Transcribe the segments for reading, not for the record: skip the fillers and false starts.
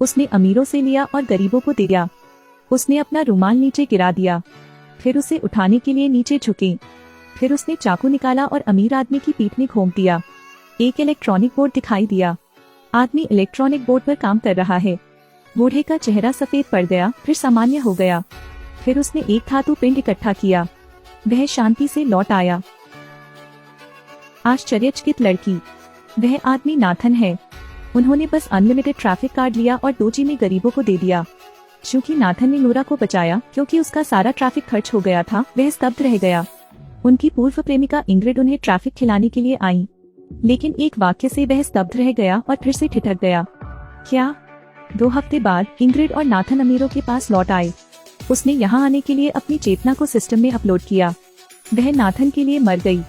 उसने अमीरों से लिया और गरीबों को दे दिया। उसने अपना रुमाल नीचे गिरा दिया, फिर उसे उठाने के लिए नीचे झुकी। फिर उसने चाकू निकाला और अमीर आदमी की पीठ में घोंप दिया। एक इलेक्ट्रॉनिक बोर्ड दिखाई दिया। आदमी इलेक्ट्रॉनिक बोर्ड पर काम कर रहा है। बूढ़े का चेहरा सफेद पड़ गया, फिर सामान्य हो गया। फिर उसने एक धातु पिंड इकट्ठा किया। वह शांति से लौट आया। आश्चर्यचकित लड़की, वह आदमी नाथन है। उन्होंने बस अनलिमिटेड ट्रैफिक कार्ड लिया और 2G में गरीबों को दे दिया। चूंकि नाथन ने नोरा को बचाया क्योंकि उसका सारा ट्रैफिक खर्च हो गया था, वह स्तब्ध रह गया। उनकी पूर्व प्रेमिका इंग्रिड उन्हें ट्रैफिक खिलाने के लिए आई, लेकिन एक वाक्य से वह स्तब्ध रह गया और फिर से ठिठक गया। क्या? 2 हफ्ते बाद इंग्रिड और नाथन अमीरों के पास लौट आए। उसने यहाँ आने के लिए अपनी चेतना को सिस्टम में अपलोड किया। वह नाथन के लिए मर गई।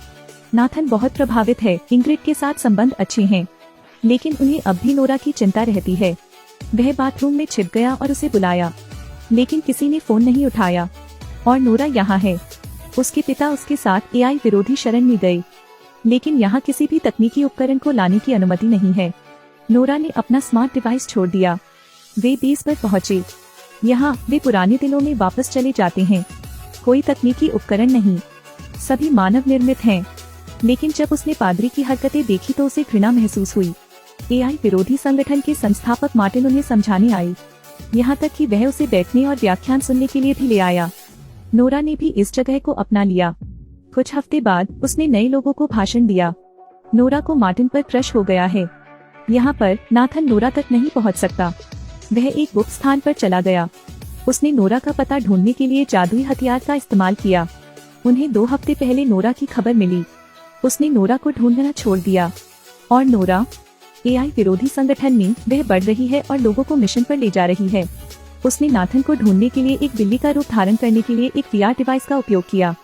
नाथन बहुत प्रभावित है। इंग्रिड के साथ संबंध अच्छे हैं, लेकिन उन्हें अब भी नोरा की चिंता रहती है। वह बाथरूम में छिप गया और उसे बुलाया, लेकिन किसी ने फोन नहीं उठाया। और नोरा यहाँ है। उसके पिता उसके साथ AI विरोधी शरण में गए, लेकिन यहाँ किसी भी तकनीकी उपकरण को लाने की अनुमति नहीं है। नोरा ने अपना स्मार्ट डिवाइस छोड़ दिया। वे बेस पर पहुँचे। यहाँ वे पुराने दिनों में वापस चले जाते हैं। कोई तकनीकी उपकरण नहीं, सभी मानव निर्मित हैं। लेकिन जब उसने पादरी की हरकतें देखी तो उसे घृणा महसूस हुई। AI विरोधी संगठन के संस्थापक मार्टिन उन्हें समझाने आई, यहाँ तक कि वह उसे बैठने और व्याख्यान सुनने के लिए भी ले आया। नोरा ने भी इस जगह को अपना लिया। कुछ हफ्ते बाद उसने नए लोगों को भाषण दिया। नोरा को मार्टिन पर क्रश हो गया है। यहाँ पर नाथन नोरा तक नहीं पहुँच सकता। वह एक गुप्त स्थान पर चला गया। उसने नोरा का पता ढूंढने के लिए जादुई हथियार का इस्तेमाल किया। उन्हें 2 हफ्ते पहले नोरा की खबर मिली। उसने नोरा को ढूंढना छोड़ दिया। और नोरा AI विरोधी संगठन में वह बढ़ रही है और लोगों को मिशन पर ले जा रही है। उसने नाथन को ढूंढने के लिए एक बिल्ली का रूप धारण करने के लिए एक VR डिवाइस का उपयोग किया,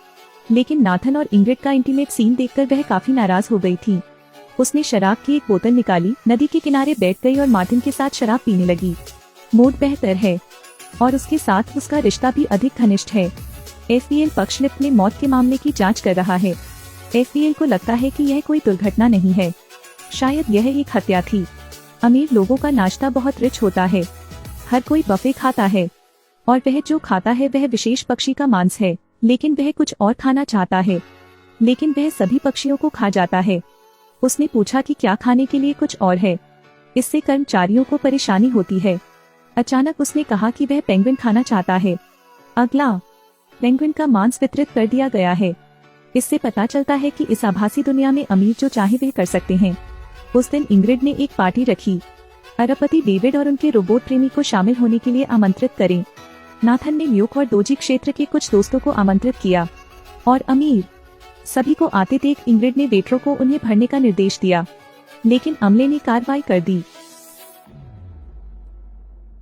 लेकिन नाथन और इंग्रिड का इंटीमेट सीन देखकर वह काफी नाराज हो गई थी। उसने शराब की एक बोतल निकाली, नदी के किनारे बैठ गई और मार्टिन के साथ शराब पीने लगी। मूड बेहतर है और उसके साथ उसका रिश्ता भी अधिक घनिष्ठ है। FBL पक्ष अपने मौत के मामले की जांच कर रहा है। FBL को लगता है कि यह कोई दुर्घटना नहीं है, शायद यह एक हत्या थी। अमीर लोगों का नाश्ता बहुत रिच होता है। हर कोई बफे खाता है और वह जो खाता है वह विशेष पक्षी का मांस है, लेकिन वह कुछ और खाना चाहता है, लेकिन वह सभी पक्षियों को खा जाता है। उसने पूछा कि क्या खाने के लिए कुछ और है। इससे कर्मचारियों को परेशानी होती है। अचानक उसने कहा कि वह पेंगुइन खाना चाहता है। अगला, पेंगुइन का मांस वितरित कर दिया गया है। इससे पता चलता है कि इस आभासी दुनिया में अमीर जो चाहे वह कर सकते हैं। उस दिन इंग्रिड ने एक पार्टी रखी। अरबपति डेविड और उनके रोबोट प्रेमी को शामिल होने के लिए आमंत्रित करें। नाथन ने ल्यूक और 2G क्षेत्र के कुछ दोस्तों को आमंत्रित किया और अमीर सभी को आते देख इंग्रिड ने वेटरों को उन्हें भरने का निर्देश दिया, लेकिन अमले ने कार्रवाई कर दी।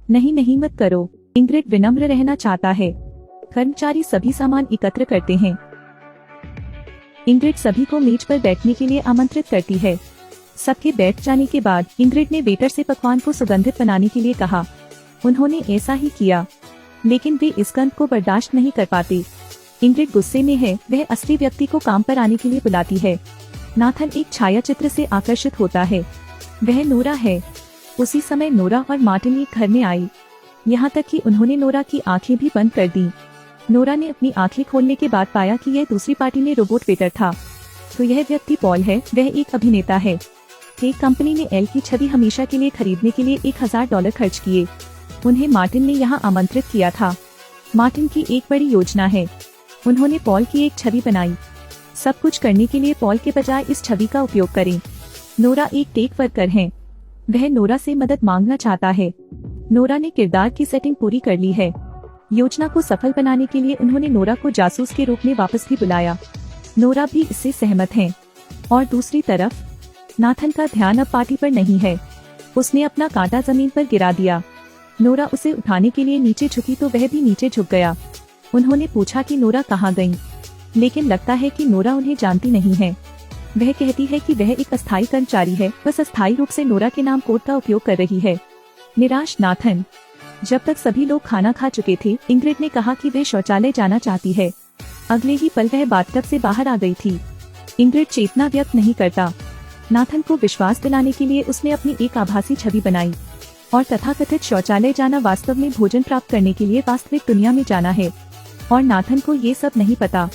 नहीं नहीं मत करो। इंग्रिड विनम्र रहना चाहता है। कर्मचारी सभी सामान एकत्र करते हैं। इंग्रिड सभी को मेज पर बैठने के लिए आमंत्रित करती है। सबके बैठ जाने के बाद इंग्रिड ने वेटर से पकवान को सुगंधित बनाने के लिए कहा। उन्होंने ऐसा ही किया, लेकिन वे इस गंध को बर्दाश्त नहीं कर पाते। इंग्रिड गुस्से में है। वह असली व्यक्ति को काम पर आने के लिए बुलाती है। नाथन एक छायाचित्र से आकर्षित होता है। वह नोरा है। उसी समय नोरा और मार्टिन एक घर में आई, यहाँ तक कि उन्होंने नोरा की आंखें भी बंद कर दी। नोरा ने अपनी आंखें खोलने के बाद पाया कि यह दूसरी पार्टी में रोबोट वेटर था। तो यह व्यक्ति पॉल है। वह एक अभिनेता है। एक कंपनी ने एल की छवि हमेशा के लिए खरीदने के लिए $1000 खर्च किए। उन्हें मार्टिन ने यहाँ आमंत्रित किया था। मार्टिन की एक बड़ी योजना है। उन्होंने पॉल की एक छवि बनाई। सब कुछ करने के लिए पॉल के बजाय इस छवि का उपयोग करें। नोरा एक टेक वर्कर है। वह नोरा से मदद मांगना चाहता है। नोरा ने किरदार की सेटिंग पूरी कर ली है। योजना को सफल बनाने के लिए उन्होंने नोरा को जासूस के रूप में वापस भी बुलाया। नोरा भी इससे सहमत है। और दूसरी तरफ नाथन का ध्यान अब पार्टी पर नहीं है। उसने अपना कांटा जमीन पर गिरा दिया। नोरा उसे उठाने के लिए नीचे झुकी तो वह भी नीचे झुक गया। उन्होंने पूछा कि नोरा कहाँ गई, लेकिन लगता है कि नोरा उन्हें जानती नहीं है। वह कहती है कि वह एक अस्थायी कर्मचारी है, बस अस्थायी रूप से नोरा के नाम कोड का उपयोग कर रही है। निराश नाथन। जब तक सभी लोग खाना खा चुके थे, इंग्रिड ने कहा कि वह शौचालय जाना चाहती है। अगले ही पल वह बाथटब से बाहर आ गई थी। इंग्रिड चेतना व्यक्त नहीं करता। नाथन को विश्वास दिलाने के लिए उसने अपनी एक आभासी छवि बनाई और तथाकथित शौचालय जाना वास्तव में भोजन प्राप्त करने के लिए वास्तविक दुनिया में जाना है, और नाथन को ये सब नहीं पता।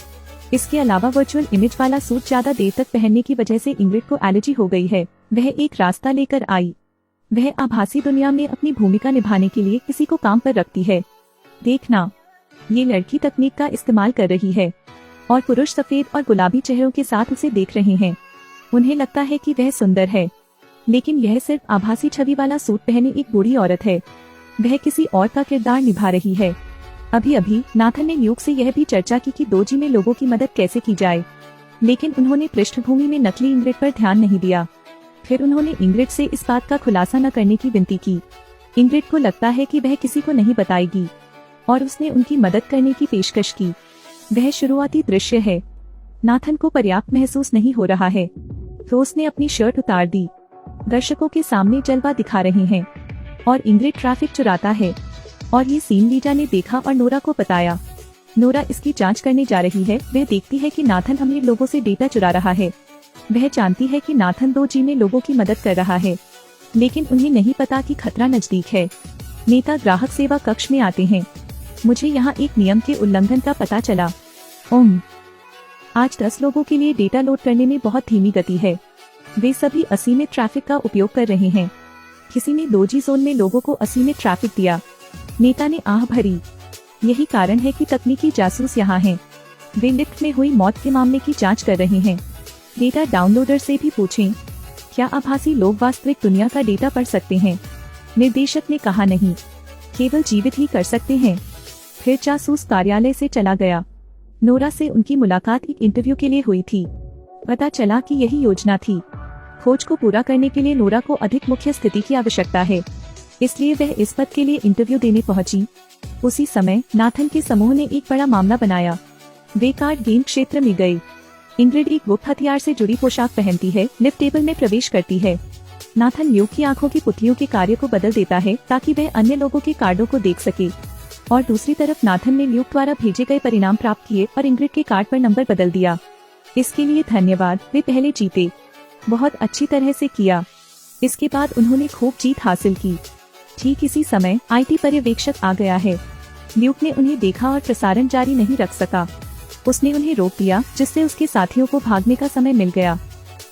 इसके अलावा वर्चुअल इमेज वाला सूट ज्यादा देर तक पहनने की वजह से इंग्रिड को एलर्जी हो गई है। वह एक रास्ता लेकर आई। वह आभासी दुनिया में अपनी भूमिका निभाने के लिए किसी को काम पर रखती है। देखना, ये लड़की तकनीक का इस्तेमाल कर रही है और पुरुष सफेद और गुलाबी चेहरों के साथ उसे देख रहे हैं। उन्हें लगता है कि वह सुंदर है, लेकिन यह सिर्फ आभासी छवि वाला सूट पहने एक बूढ़ी औरत है। वह किसी और का किरदार निभा रही है। अभी अभी नाथन ने ल्यूक से यह भी चर्चा की कि 2G में लोगों की मदद कैसे की जाए, लेकिन उन्होंने पृष्ठभूमि में नकली इंग्रिड पर ध्यान नहीं दिया। फिर उन्होंने इंग्रिड से इस बात का खुलासा न करने की विनती की। इंग्रिड को लगता है कि वह किसी को नहीं बताएगी और उसने उनकी मदद करने की पेशकश की। वह शुरुआती दृश्य है। नाथन को पर्याप्त महसूस नहीं हो रहा है, तो उसने अपनी शर्ट उतार दी। दर्शकों के सामने जलवा दिखा रहे हैं और इंग्रिड ट्रैफिक चुराता है, और ये सीन लीजा ने देखा और नोरा को बताया। नोरा इसकी जांच करने जा रही है। वह देखती है कि नाथन अमीर लोगों से डेटा चुरा रहा है। वह जानती है कि नाथन 2G में लोगों की मदद कर रहा है, लेकिन उन्हें नहीं पता कि खतरा नजदीक है। नेता ग्राहक सेवा कक्ष में आते हैं। मुझे यहाँ एक नियम के उल्लंघन का पता चला। आज 10 लोगों के लिए डेटा लोड करने में बहुत धीमी गति है। वे सभी असीमित ट्रैफिक का उपयोग कर रहे हैं। किसी ने 2G जोन में लोगों को असीमित ट्रैफिक दिया। नेता ने आह भरी। यही कारण है कि तकनीकी जासूस यहाँ हैं। वे लिफ्ट में हुई मौत के मामले की जांच कर रहे हैं। डेटा डाउनलोडर से भी पूछें, क्या आभासी लोग वास्तविक दुनिया का डेटा पढ़ सकते हैं? निर्देशक ने कहा नहीं, केवल जीवित ही कर सकते हैं। फिर जासूस कार्यालय से चला गया। नोरा से उनकी मुलाकात एक इंटरव्यू के लिए हुई थी। पता चला कि यही योजना थी। खोज को पूरा करने के लिए नोरा को अधिक मुख्य स्थिति की आवश्यकता है, इसलिए वह इस पद के लिए इंटरव्यू देने पहुंची। उसी समय नाथन के समूह ने एक बड़ा मामला बनाया। वे कार्ड गेम क्षेत्र में गए। इंग्रिड एक गुप्त हथियार से जुड़ी पोशाक पहनती है, लिफ्ट टेबल में प्रवेश करती है। नाथन ल्यूक की आंखों की पुतलियों के कार्य को बदल देता है ताकि वह अन्य लोगों के कार्डों को देख सके, और दूसरी तरफ नाथन ने ल्यूक द्वारा भेजे गए परिणाम प्राप्त किए और इंग्रिड के कार्ड पर नंबर बदल दिया। इसके लिए धन्यवाद, वे पहले जीते। बहुत अच्छी तरह से किया। इसके बाद उन्होंने खूब जीत हासिल की। ठीक इसी समय IT पर्यवेक्षक आ गया है। ल्यूक ने उन्हें देखा और प्रसारण जारी नहीं रख सका। उसने उन्हें रोक दिया, जिससे उसके साथियों को भागने का समय मिल गया।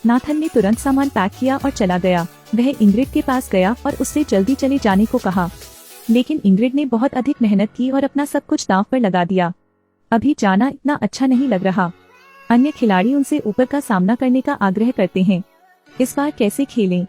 नाथन ने तुरंत सामान पैक किया और चला गया। वह इंग्रिड के पास गया और उससे जल्दी चले जाने को कहा, लेकिन इंग्रिड ने बहुत अधिक मेहनत की और अपना सब कुछ दांव पर लगा दिया। अभी जाना इतना अच्छा नहीं लग रहा। अन्य खिलाड़ी उनसे ऊपर का सामना करने का आग्रह करते हैं। इस बार कैसे खेलें?